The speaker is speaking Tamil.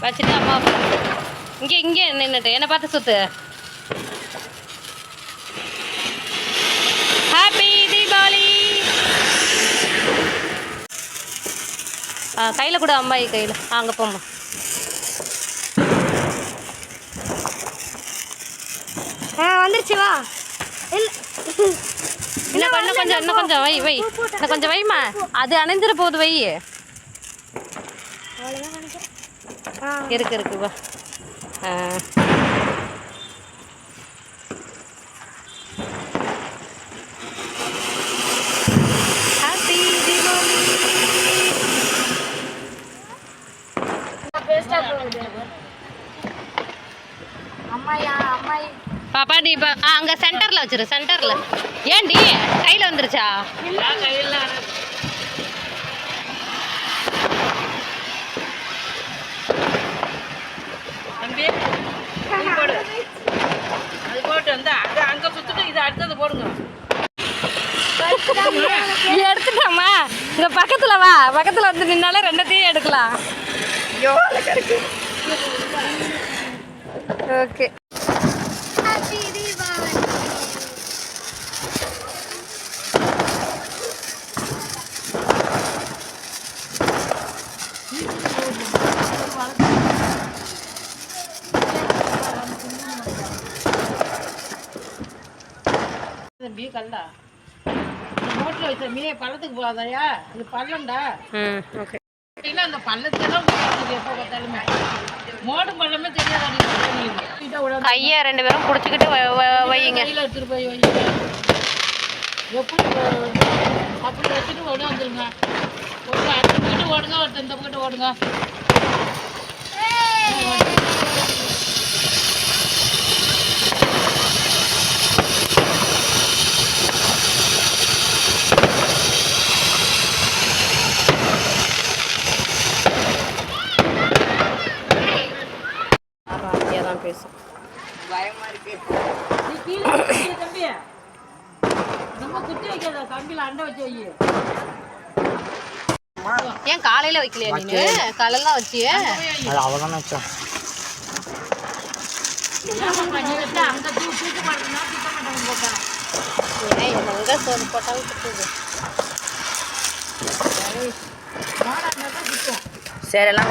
வச்சுட்டு அம்மா இங்கே நின்றுட்டு என்னை பார்த்து சுத்து. ஹாப்பி தீபாவளி. கையில் கூட அம்மாயி கையில் அங்கே போம்மா. வந்துருச்சு வா. இன்னும் கொஞ்சம் வை இன்னும் கொஞ்சம் வைமா. அது அணைஞ்சிட போகுது வை. இருக்கு வா. ஹாப்பி தீபாவளி. பாப்பா நீ இப்போ அங்கே சென்டரில் வச்சிரு. சென்டரில் ஏன்டி கையில் வந்துருச்சா? அது போட்டு வந்து அது அங்கே சுற்றிட்டு இது அடுத்தது போடுங்க. எடுத்துட்டாமா இங்கே பக்கத்தில் வா. பக்கத்தில் வந்து நின்னாலே ரெண்டத்தையும் எடுக்கலாம். ஓகே தம்பி கல்லா ரோட்டில் வச்ச மீனே பள்ளத்துக்கு போகாதயா. இது பள்ளம்டா. ஓகே இல்லை அந்த பள்ளத்துலாம் எப்போ பார்த்தாலுமே மோடு பள்ளமே தெரியாது. கையை 2 பேரும் பிடிச்சிக்கிட்டு வையுங்க. கையில் எடுத்துகிட்டு போய் வைங்க. எப்படி அப்படி வச்சுட்டு ஓடும் வந்துருங்க. ஒரு அடுத்த பக்கத்து ஓடுங்க, ஒருத்தர் இந்த பக்கத்து ஓடுங்க. பேசும் பயமா இருக்கு. நீ கீழே தம்பி நம்ம குத்தி வைக்காத. தம்பியில் அண்டை வச்சு வை. ஏன் காலையில் வைக்கலையா நீ? காலையில் வச்சியே அவதான் வச்சோம். அங்கே தூக்கு மாட்டேன்னா திட்ட மாட்டாங்க போட்டா. எங்கே சோறு போட்டாலும் திட்டுது. சரி எல்லாம்